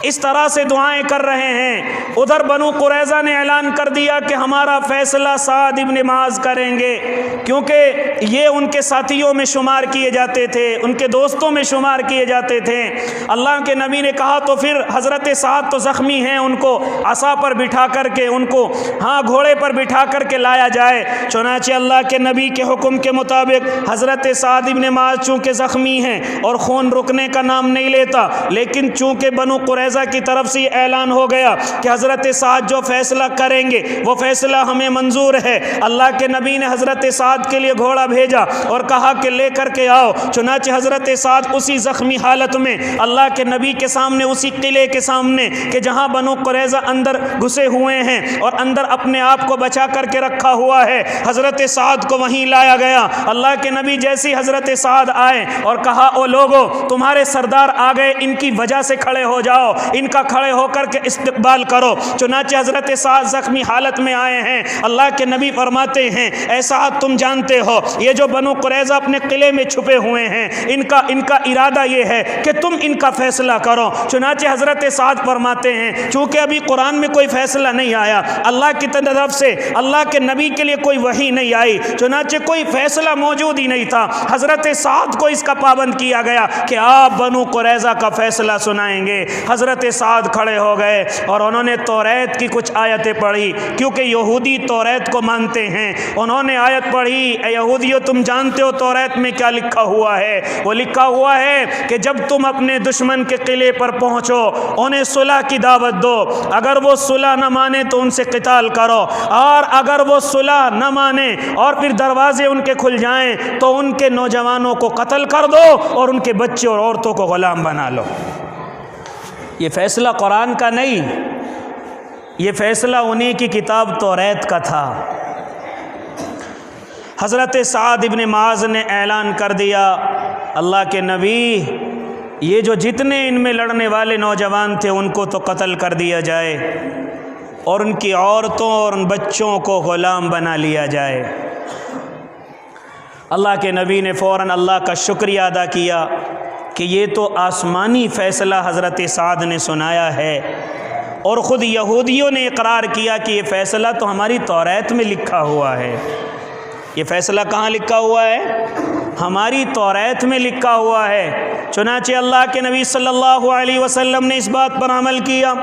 اس طرح سے دعائیں کر رہے ہیں۔ ادھر بنو قریظہ نے اعلان کر دیا کہ ہمارا فیصلہ سعد ابن معاذ کریں گے، کیونکہ یہ ان کے ساتھیوں میں شمار کیے جاتے تھے، ان کے دوستوں میں شمار کیے جاتے تھے۔ اللہ کے نبی نے کہا تو پھر حضرت سعد تو زخمی ہیں، ان کو عصا پر بٹھا کر کے، ان کو گھوڑے پر بٹھا کر کے لایا جائے۔ چنانچہ اللہ کے نبی کے حکم کے مطابق حضرت سعد ابن معاذ چونکہ زخمی ہیں اور خون رکنے کا نام نہیں لیتا، لیکن چونکہ بنو قریظہ کی طرف سے یہ اعلان ہو گیا کہ حضرت سعد جو فیصلہ کریں گے وہ فیصلہ ہمیں منظور ہے، اللہ کے نبی نے حضرت سعد کے لیے گھوڑا بھیجا اور کہا کہ لے کر کے آؤ۔ چنانچہ حضرت سعد اسی زخمی حالت میں اللہ کے نبی کے سامنے، اسی قلعے کے سامنے کہ جہاں بنو قریظہ اندر گھسے ہوئے ہیں اور اندر اپنے آپ کو بچا کر کے رکھا ہوا ہے، حضرت سعد کو وہیں لایا گیا۔ اللہ کے نبی جیسی حضرت سعد آئے اور کہا او لوگو تمہارے سردار آ گئے، ان کی وجہ سے کھڑے ہو جاؤ، ان کا کھڑے ہو کر کے استقبال کرو۔ چنانچہ حضرت سعد زخمی حالت میں آئے ہیں۔ اللہ کے نبی فرماتے ہیں اے سعد تم جانتے ہو یہ جو بنو قریظہ اپنے قلعے میں چھپے ہوئے ہیں، ان کا ارادہ یہ ہے کہ تم ان کا فیصلہ کرو۔ چنانچہ حضرت سعد فرماتے ہیں چونکہ ابھی قرآن میں کوئی فیصلہ نہیں آیا، اللہ کی طرف سے اللہ کے نبی کے لیے کوئی وحی نہیں آئی، چنانچہ کوئی فیصلہ موجود ہی نہیں تھا، حضرت سعد کو اس کا پابند کیا گیا کہ آپ بنو قریظہ کا فیصلہ سنائیں گے۔ حضرت سعد کھڑے ہو گئے اور انہوں نے توریت کی کچھ آیتیں پڑھی، کیونکہ یہودی توریت کو مانتے ہیں۔ انہوں نے آیت پڑھی اے یہودیو تم جانتے ہو توریت میں کیا لکھا ہوا ہے؟ وہ لکھا ہوا ہے کہ جب تم اپنے دشمن کے قلعے پر پہنچو انہیں صلح کی دعوت دو، اگر وہ صلح نہ مانے تو ان سے قتال کرو، اور اگر وہ صلح نہ مانے اور پھر دروازے ان کے کھل جائیں تو ان کے نوجوانوں کو قتل کر دو اور ان کے بچے اور عورتوں کو غلام بنا لو۔ یہ فیصلہ قرآن کا نہیں، یہ فیصلہ انہی کی کتاب توریت کا تھا۔ حضرت سعد ابن معاذ نے اعلان کر دیا اللہ کے نبی یہ جو جتنے ان میں لڑنے والے نوجوان تھے ان کو تو قتل کر دیا جائے اور ان کی عورتوں اور ان بچوں کو غلام بنا لیا جائے۔ اللہ کے نبی نے فوراً اللہ کا شکریہ ادا کیا کہ یہ تو آسمانی فیصلہ حضرت سعد نے سنایا ہے، اور خود یہودیوں نے اقرار کیا کہ یہ فیصلہ تو ہماری توریت میں لکھا ہوا ہے۔ یہ فیصلہ کہاں لکھا ہوا ہے؟ ہماری توریت میں لکھا ہوا ہے۔ چنانچہ اللہ کے نبی صلی اللہ علیہ وسلم نے اس بات پر عمل کیا،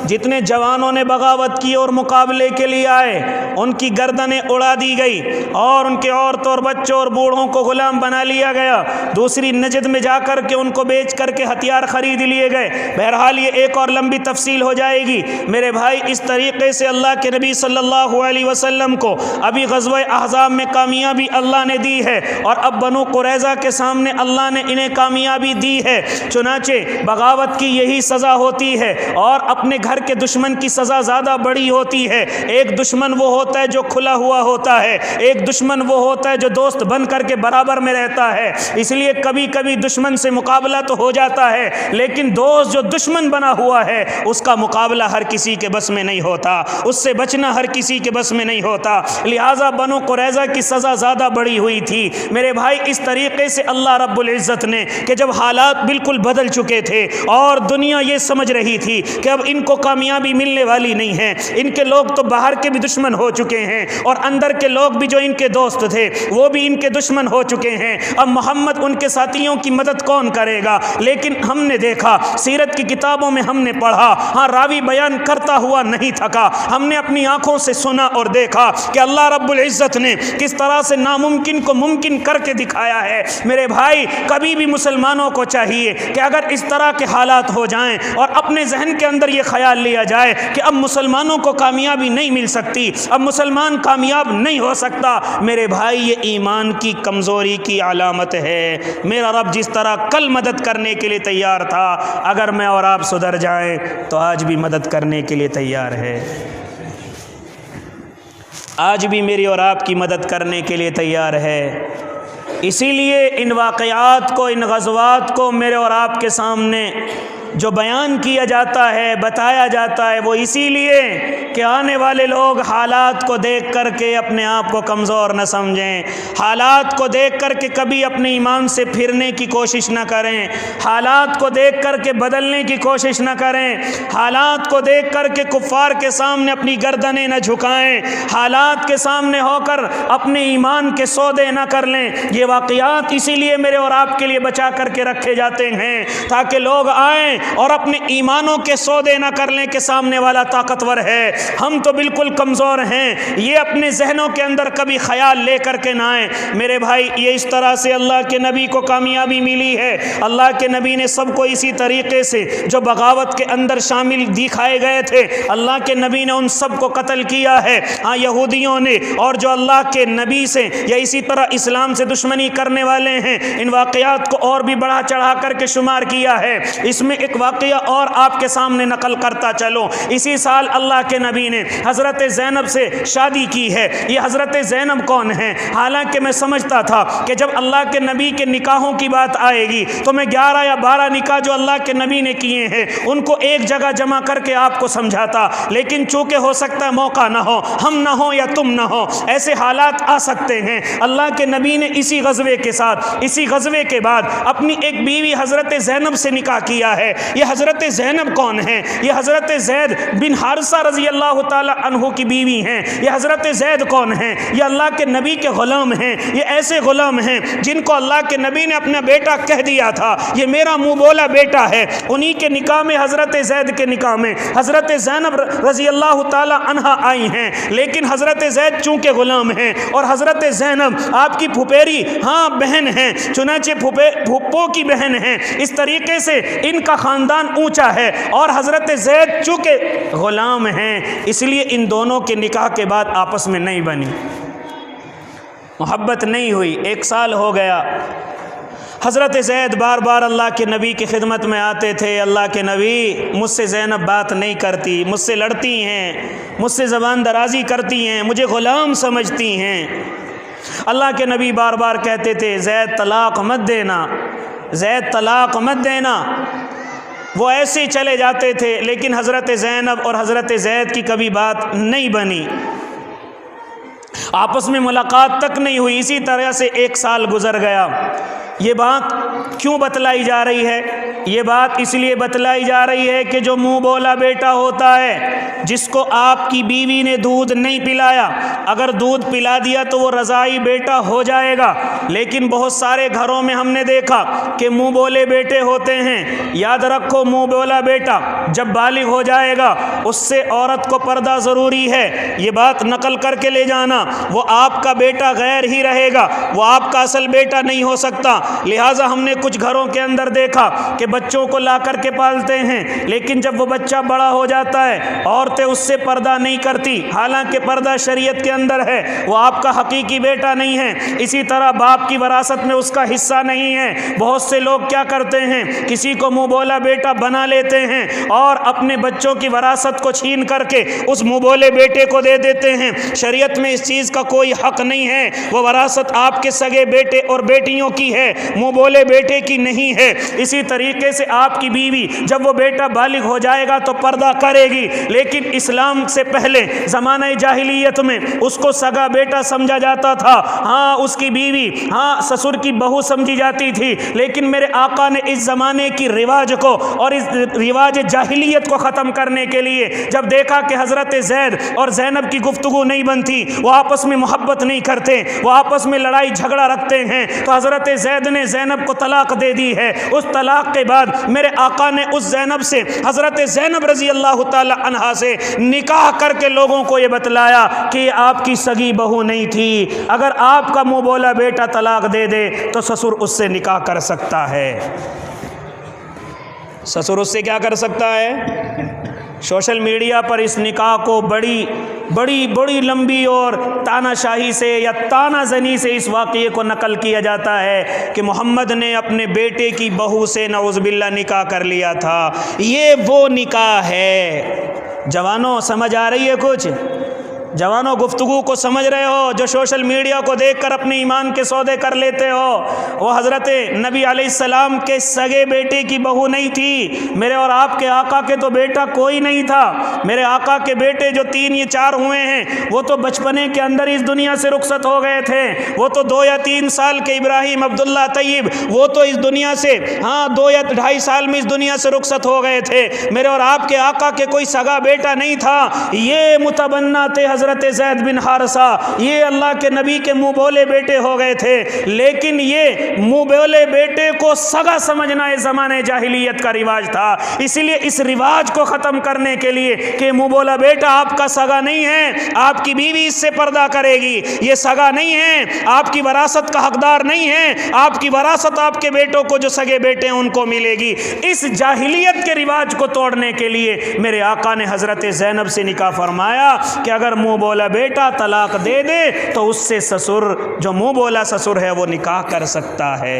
جتنے جوانوں نے بغاوت کی اور مقابلے کے لیے آئے ان کی گردنیں اڑا دی گئی اور ان کے عورتوں اور بچوں اور بوڑھوں کو غلام بنا لیا گیا۔ دوسری نجد میں جا کر کے ان کو بیچ کر کے ہتھیار خرید لیے گئے۔ بہرحال یہ ایک اور لمبی تفصیل ہو جائے گی میرے بھائی۔ اس طریقے سے اللہ کے نبی صلی اللہ علیہ وسلم کو ابھی غزوہ احزاب میں کامیابی اللہ نے دی ہے، اور اب بنو قریظہ کے سامنے اللہ نے انہیں کامیابی دی ہے، چنانچہ بغاوت کی یہی سزا ہوتی ہے، اور اپنے گھر کے دشمن کی سزا زیادہ بڑی ہوتی ہے۔ ایک دشمن وہ ہوتا ہے جو کھلا ہوا ہوتا ہے، ایک دشمن وہ ہوتا ہے جو دوست بن کر کے برابر میں رہتا ہے۔ اس لیے کبھی کبھی دشمن سے مقابلہ تو ہو جاتا ہے، لیکن دوست جو دشمن بنا ہوا ہے اس کا مقابلہ ہر کسی کے بس میں نہیں ہوتا، اس سے بچنا ہر کسی کے بس میں نہیں ہوتا۔ لہٰذا بنو قریظہ کی سزا زیادہ بڑی ہوئی تھی۔ میرے بھائی، اس طریقے سے اللہ رب العزت نے کہ جب حالات بالکل بدل چکے تھے اور دنیا یہ سمجھ رہی تھی کہ اب ان کو کامیابی ملنے والی نہیں ہے، ان کے لوگ تو باہر کے بھی دشمن ہو چکے ہیں اور اندر کے لوگ بھی جو ان کے دوست تھے وہ بھی ان کے دشمن ہو چکے ہیں، اب محمد ان کے ساتھیوں کی مدد کون کرے گا؟ لیکن ہم نے دیکھا، سیرت کی کتابوں میں ہم نے پڑھا، ہاں راوی بیان کرتا ہوا نہیں تھکا، ہم نے اپنی آنکھوں سے سنا اور دیکھا کہ اللہ رب العزت نے کس طرح سے ناممکن کو ممکن کر کے دکھایا ہے۔ میرے بھائی، کبھی بھی مسلمانوں کو چاہیے کہ اگر اس طرح کے حالات ہو جائیں اور اپنے ذہن کے اندر یہ خیال لیا جائے کہ اب مسلمانوں کو کامیابی نہیں مل سکتی، اب مسلمان کامیاب نہیں ہو سکتا، میرے بھائی یہ ایمان کی کمزوری کی علامت ہے۔ میرا رب جس طرح کل مدد کرنے کے لیے تیار تھا، اگر میں اور آپ سدھر جائیں تو آج بھی مدد کرنے کے لیے تیار ہے، آج بھی میری اور آپ کی مدد کرنے کے لیے تیار ہے۔ اسی لیے ان واقعات کو، ان غزوات کو میرے اور آپ کے سامنے جو بیان کیا جاتا ہے، بتایا جاتا ہے، وہ اسی لیے کہ آنے والے لوگ حالات کو دیکھ کر کے اپنے آپ کو کمزور نہ سمجھیں، حالات کو دیکھ کر کے کبھی اپنے ایمان سے پھرنے کی کوشش نہ کریں، حالات کو دیکھ کر کے بدلنے کی کوشش نہ کریں، حالات کو دیکھ کر کے کفار کے سامنے اپنی گردنیں نہ جھکائیں، حالات کے سامنے ہو کر اپنے ایمان کے سودے نہ کر لیں۔ یہ واقعات اسی لیے میرے اور آپ کے لیے بچا کر کے رکھے جاتے ہیں تاکہ لوگ آئیں اور اپنے ایمانوں کے سودے نہ کر لیں کہ سامنے والا طاقتور ہے، ہم تو بالکل کمزور ہیں، یہ اپنے ذہنوں کے اندر کبھی خیال لے کر کے نہ آئیں۔ میرے بھائی، یہ اس طرح سے اللہ کے نبی کو کامیابی ملی ہے۔ اللہ کے نبی نے سب کو اسی طریقے سے جو بغاوت کے اندر شامل دکھائے گئے تھے، اللہ کے نبی نے ان سب کو قتل کیا ہے۔ ہاں، یہودیوں نے اور جو اللہ کے نبی سے یا اسی طرح اسلام سے دشمنی کرنے والے ہیں، ان واقعات کو اور بھی بڑھا چڑھا کر کے شمار کیا ہے۔ اس میں ایک واقعہ اور آپ کے سامنے نقل کرتا چلوں۔ اسی سال اللہ کے نبی نے حضرت زینب سے شادی کی ہے۔ یہ حضرت زینب کون ہیں؟ حالانکہ میں سمجھتا تھا کہ جب اللہ کے نبی کے نکاحوں کی بات آئے گی تو میں 11 یا 12 نکاح جو اللہ کے نبی نے کیے ہیں ان کو ایک جگہ جمع کر کے آپ کو سمجھاتا، لیکن چونکہ ہو سکتا ہے موقع نہ ہو، ہم نہ ہو یا تم نہ ہو، ایسے حالات آ سکتے ہیں۔ اللہ کے نبی نے اسی غزوے کے ساتھ، اسی غزوے کے بعد اپنی ایک بیوی حضرت زینب سے نکاح کیا ہے۔ یہ حضرت زینب کون ہیں؟ یہ حضرت زید بن حارثہ رضی اللہ تعالی عنہ کی بیوی ہیں۔ یہ حضرت زید کون ہیں؟ یہ اللہ کے نبی کے غلام ہیں۔ یہ ایسے غلام ہیں جن کو اللہ کے نبی نے اپنا بیٹا کہہ دیا تھا، یہ میرا منہ بولا بیٹا ہے۔ انہی کے نکاح میں، حضرت زید کے نکاح میں حضرت زینب رضی اللہ تعالی عنہا آئی ہیں، لیکن حضرت زید چونکہ غلام ہیں اور حضرت زینب آپ کی پھپھیری ہاں بہن ہیں، چنانچہ پھپھو کی بہن ہیں، اس طریقے سے ان کا خاندان اونچا ہے، اور حضرت زید چونکہ غلام ہیں اس لیے ان دونوں کے نکاح کے بعد آپس میں نہیں بنی، محبت نہیں ہوئی۔ 1 سال ہو گیا، حضرت زید بار بار اللہ کے نبی کی خدمت میں آتے تھے، اللہ کے نبی مجھ سے زینب بات نہیں کرتی، مجھ سے لڑتی ہیں، مجھ سے زبان درازی کرتی ہیں، مجھے غلام سمجھتی ہیں۔ اللہ کے نبی بار بار کہتے تھے زید طلاق مت دینا، زید طلاق مت دینا۔ وہ ایسے چلے جاتے تھے، لیکن حضرت زینب اور حضرت زید کی کبھی بات نہیں بنی، آپس میں ملاقات تک نہیں ہوئی۔ اسی طرح سے 1 سال گزر گیا۔ یہ بات کیوں بتلائی جا رہی ہے؟ یہ بات اس لیے بتلائی جا رہی ہے کہ جو منہ بولا بیٹا ہوتا ہے، جس کو آپ کی بیوی نے دودھ نہیں پلایا، اگر دودھ پلا دیا تو وہ رضائی بیٹا ہو جائے گا، لیکن بہت سارے گھروں میں ہم نے دیکھا کہ منہ بولے بیٹے ہوتے ہیں۔ یاد رکھو، منہ بولا بیٹا جب بالغ ہو جائے گا اس سے عورت کو پردہ ضروری ہے، یہ بات نقل کر کے لے جانا، وہ آپ کا بیٹا غیر ہی رہے گا، وہ آپ کا اصل بیٹا نہیں ہو سکتا۔ لہٰذا ہم نے کچھ گھروں کے اندر دیکھا کہ بچوں کو لا کر کے پالتے ہیں، لیکن جب وہ بچہ بڑا ہو جاتا ہے عورتیں اس سے پردہ نہیں کرتی، حالانکہ پردہ شریعت کے اندر ہے، وہ آپ کا حقیقی بیٹا نہیں ہے۔ اسی طرح باپ کی وراثت میں اس کا حصہ نہیں ہے۔ بہت سے لوگ کیا کرتے ہیں، کسی کو منہ بولا بیٹا بنا لیتے ہیں اور اپنے بچوں کی وراثت کو چھین کر کے اس منہ بولے بیٹے کو دے دیتے ہیں۔ شریعت میں اس چیز کا کوئی حق نہیں ہے، وہ وراثت آپ کے سگے بیٹے اور بیٹیوں کی ہے، منہ بولے بیٹے کی نہیں ہے۔ اسی طریقے سے آپ کی بیوی جب وہ بیٹا بالغ ہو جائے گا تو پردہ کرے گی، لیکن اسلام سے پہلے زمانہ جاہلیت میں اس کو سگا بیٹا سمجھا جاتا تھا، ہاں اس کی بیوی ہاں سسر کی بہو سمجھی جاتی تھی، لیکن میرے آقا نے اس زمانے کی رواج کو اور اس رواج جاہلیت کو ختم کرنے کے لیے جب دیکھا کہ حضرت زید اور زینب کی گفتگو نہیں بنتی، وہ آپس میں محبت نہیں کرتے، وہ آپس میں لڑائی جھگڑا رکھتے ہیں، تو حضرت زید نے زینب کو طلاق دے دی ہے۔ اس طلاق کے بعد میرے آقا نے اس زینب سے، حضرت زینب رضی اللہ تعالی عنہا سے نکاح کر کے لوگوں کو یہ بتلایا کہ یہ آپ کی سگی بہو نہیں تھی، اگر آپ کا منہ بولا بیٹا طلاق دے دے تو سسر اس سے نکاح کر سکتا ہے۔ سسر اس سے کیا کر سکتا ہے؟ سوشل میڈیا پر اس نکاح کو بڑی لمبی اور تانا شاہی سے یا تانا زنی سے اس واقعے کو نقل کیا جاتا ہے کہ محمد نے اپنے بیٹے کی بہو سے نعوذ باللہ نکاح کر لیا تھا۔ یہ وہ نکاح ہے۔ جوانوں سمجھ آ رہی ہے کچھ؟ جوانوں گفتگو کو سمجھ رہے ہو؟ جو سوشل میڈیا کو دیکھ کر اپنے ایمان کے سودے کر لیتے ہو، وہ حضرت نبی علیہ السلام کے سگے بیٹے کی بہو نہیں تھی۔ میرے اور آپ کے آقا کے تو بیٹا کوئی نہیں تھا۔ میرے آقا کے بیٹے جو 3 یا 4 ہوئے ہیں وہ تو بچپنے کے اندر اس دنیا سے رخصت ہو گئے تھے۔ وہ تو 2 یا 3 سال کے ابراہیم عبداللہ طیب، وہ تو اس دنیا سے 2 یا 2.5 سال میں اس دنیا سے رخصت ہو گئے تھے۔ میرے اور آپ کے آقا کے کوئی سگا بیٹا نہیں تھا۔ یہ متبنہ تھے حضرت زید بن حارثہ، یہ اللہ کے نبی کے منہ بولے بیٹے ہو گئے تھے، لیکن یہ منہ بولے بیٹے کو سگا سمجھنا اس زمانے جاہلیت کا رواج تھا۔ اسی لیے اس رواج کو ختم کرنے کے لیے کہ منہ بولا بیٹا آپ کا سگا نہیں ہے، آپ کی بیوی اس سے پردہ کرے گی، یہ سگا نہیں ہے، آپ کی وراثت کا حقدار نہیں ہے، آپ کی وراثت آپ کے بیٹوں کو جو سگے بیٹے ہیں ان کو ملے گی۔ اس جاہلیت کے رواج کو توڑنے کے لیے میرے آقا نے حضرت زینب سے نکاح فرمایا کہ اگر منہ بولا بیٹا طلاق دے دے تو اس سے سسر جو منہ بولا سسر ہے وہ نکاح کر سکتا ہے۔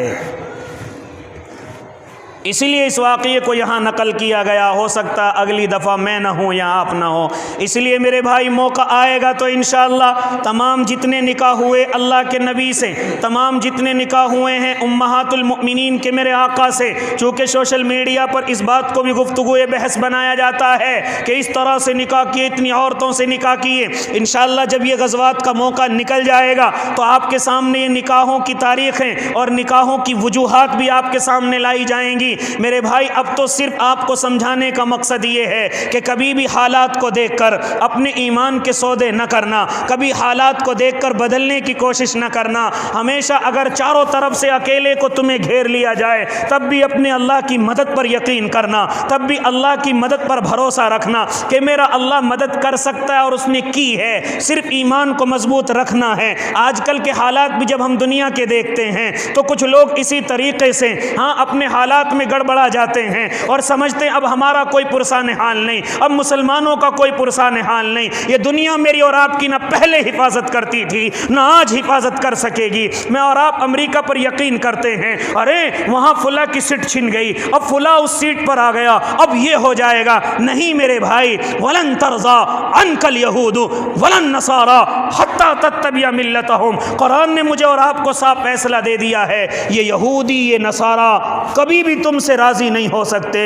اسی لیے اس واقعے کو یہاں نقل کیا گیا۔ ہو سکتا اگلی دفعہ میں نہ ہوں یا آپ نہ ہو، اس لیے میرے بھائی موقع آئے گا تو انشاءاللہ تمام جتنے نکاح ہوئے اللہ کے نبی سے، تمام جتنے نکاح ہوئے ہیں امہات المؤمنین کے میرے آقا سے، چونکہ سوشل میڈیا پر اس بات کو بھی گفتگو بحث بنایا جاتا ہے کہ اس طرح سے نکاح کیے، اتنی عورتوں سے نکاح کیے۔ انشاءاللہ جب یہ غزوات کا موقع نکل جائے گا تو آپ کے سامنے یہ نکاحوں کی تاریخیں اور نکاحوں کی وجوہات بھی آپ کے سامنے لائی جائیں گی۔ میرے بھائی اب تو صرف آپ کو سمجھانے کا مقصد یہ ہے کہ کبھی بھی حالات کو دیکھ کر اپنے ایمان کے سودے نہ کرنا، کبھی حالات کو دیکھ کر بدلنے کی کوشش نہ کرنا۔ ہمیشہ اگر چاروں طرف سے اکیلے کو تمہیں گھیر لیا جائے تب بھی اپنے اللہ کی مدد پر یقین کرنا، تب بھی اللہ کی مدد پر بھروسہ رکھنا کہ میرا اللہ مدد کر سکتا ہے اور اس نے کی ہے، صرف ایمان کو مضبوط رکھنا ہے۔ آج کل کے حالات بھی جب ہم دنیا کے دیکھتے ہیں تو کچھ لوگ اسی طریقے سے اپنے حالات میں گڑبڑا جاتے ہیں اور سمجھتے ہیں اب ہمارا کوئی پرسان حال نہیں، اب مسلمانوں کا کوئی پرسان حال نہیں، یہ دنیا میری اور آپ کی نہ پہلے حفاظت کرتی تھی نہ آج حفاظت کر سکے گی۔ میں اور آپ امریکہ پر یقین کرتے ہیں، ارے وہاں فلاں کی سیٹ چھن گئی، اب فلاں اس سیٹ پر آ گیا، اب یہ ہو جائے گا۔ نہیں میرے بھائی، وَلَن تَرْضَى عَنْكَ الْيَهُودُ وَلَا النَّصَارَى حَتَّى تَتَّبِعَ مِلَّتَهُمْ۔ قرآن نے مجھے اور آپ کو صاف فیصلہ دے دیا ہے، یہ یہودی یہ نصارہ کبھی بھی تم سے راضی نہیں ہو سکتے،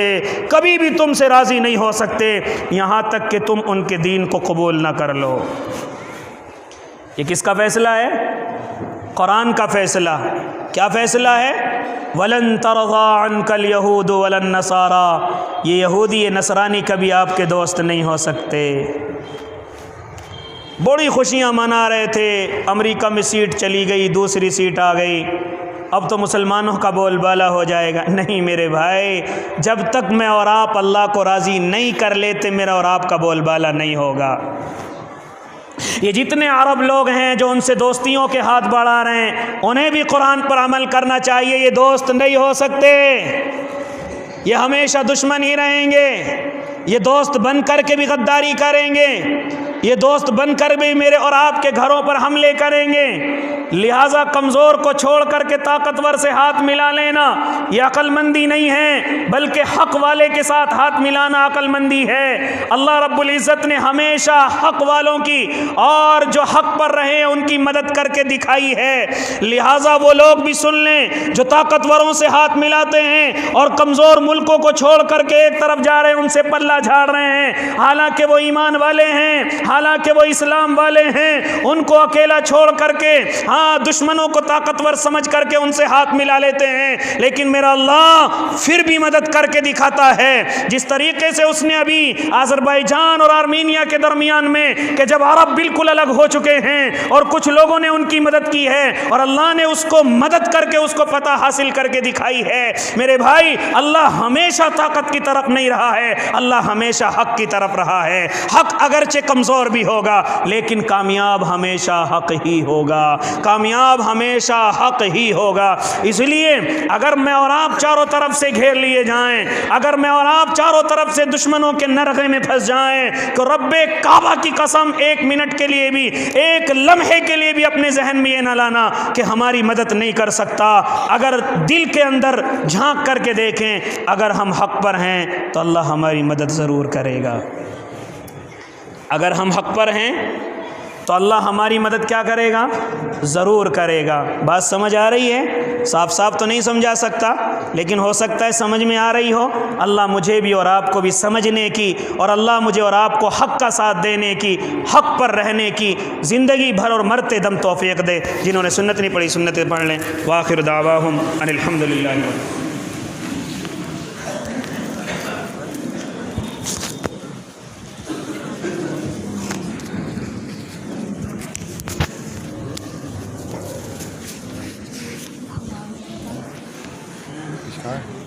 کبھی بھی تم سے راضی نہیں ہو سکتے یہاں تک کہ تم ان کے دین کو قبول نہ کر لو۔ یہ کس کا فیصلہ ہے؟ قرآن کا فیصلہ۔ کیا فیصلہ ہے؟ وَلَن تَرْضَى عَنْكَ الْيَهُودُ وَلَا النَّصَارَى۔ یہ یہودی یہ نصرانی کبھی آپ کے دوست نہیں ہو سکتے۔ بڑی خوشیاں منا رہے تھے، امریکہ میں سیٹ چلی گئی، دوسری سیٹ آ گئی، اب تو مسلمانوں کا بول بالا ہو جائے گا۔ نہیں میرے بھائی، جب تک میں اور آپ اللہ کو راضی نہیں کر لیتے میرا اور آپ کا بول بالا نہیں ہوگا۔ یہ جتنے عرب لوگ ہیں جو ان سے دوستیوں کے ہاتھ بڑھا رہے ہیں انہیں بھی قرآن پر عمل کرنا چاہیے، یہ دوست نہیں ہو سکتے۔ یہ ہمیشہ دشمن ہی رہیں گے، یہ دوست بن کر کے بھی غداری کریں گے، یہ دوست بن کر بھی میرے اور آپ کے گھروں پر حملے کریں گے۔ لہٰذا کمزور کو چھوڑ کر کے طاقتور سے ہاتھ ملا لینا یہ عقل مندی نہیں ہے، بلکہ حق والے کے ساتھ ہاتھ ملانا عقل مندی ہے۔ اللہ رب العزت نے ہمیشہ حق والوں کی اور جو حق پر رہے ان کی مدد کر کے دکھائی ہے۔ لہٰذا وہ لوگ بھی سن لیں جو طاقتوروں سے ہاتھ ملاتے ہیں اور کمزور ملکوں کو چھوڑ کر کے ایک طرف جا رہے ہیں، ان سے پلہ جھاڑ رہے ہیں، حالانکہ وہ ایمان والے ہیں، حالانکہ وہ اسلام والے ہیں، ان کو اکیلا چھوڑ کر کے دشمنوں کو طاقتور سمجھ کر کے ان سے ہاتھ ملا لیتے ہیں۔ لیکن میرا اللہ پھر بھی مدد کر کے دکھاتا ہے، جس طریقے سے اس نے ابھی آذربائیجان اور آرمینیا کے درمیان میں کہ جب عرب بالکل الگ ہو چکے ہیں اور کچھ لوگوں نے ان کی مدد کی ہے اور اللہ نے اس کو مدد کر کے اس کو فتح حاصل کر کے دکھائی ہے۔ میرے بھائی، اللہ ہمیشہ طاقت کی طرف نہیں رہا ہے، اللہ ہمیشہ حق کی طرف رہا ہے۔ حق اگرچہ کمزور بھی ہوگا لیکن کامیاب ہمیشہ حق ہی ہوگا، کامیاب ہمیشہ حق ہی ہوگا۔ اس لیے اگر میں اور آپ چاروں طرف سے گھیر لیے جائیں، اگر میں اور آپ چاروں طرف سے دشمنوں کے نرغے میں پھنس جائیں، تو رب کعبہ کی قسم ایک منٹ کے لیے بھی، ایک لمحے کے لیے بھی اپنے ذہن میں یہ نہ لانا کہ ہماری مدد نہیں کر سکتا۔ اگر دل کے اندر جھانک کر کے دیکھیں، اگر ہم حق پر ہیں تو اللہ ہماری مدد ضرور کرے گا۔ اگر ہم حق پر ہیں تو اللہ ہماری مدد کیا کرے گا؟ ضرور کرے گا۔ بات سمجھ آ رہی ہے؟ صاف صاف تو نہیں سمجھا سکتا، لیکن ہو سکتا ہے سمجھ میں آ رہی ہو۔ اللہ مجھے بھی اور آپ کو بھی سمجھنے کی، اور اللہ مجھے اور آپ کو حق کا ساتھ دینے کی، حق پر رہنے کی زندگی بھر اور مرتے دم توفیق دے۔ جنہوں نے سنت نہیں پڑھی سنتیں پڑھ لیں۔ وآخر دعواہم ان الحمدللہ۔ Hi.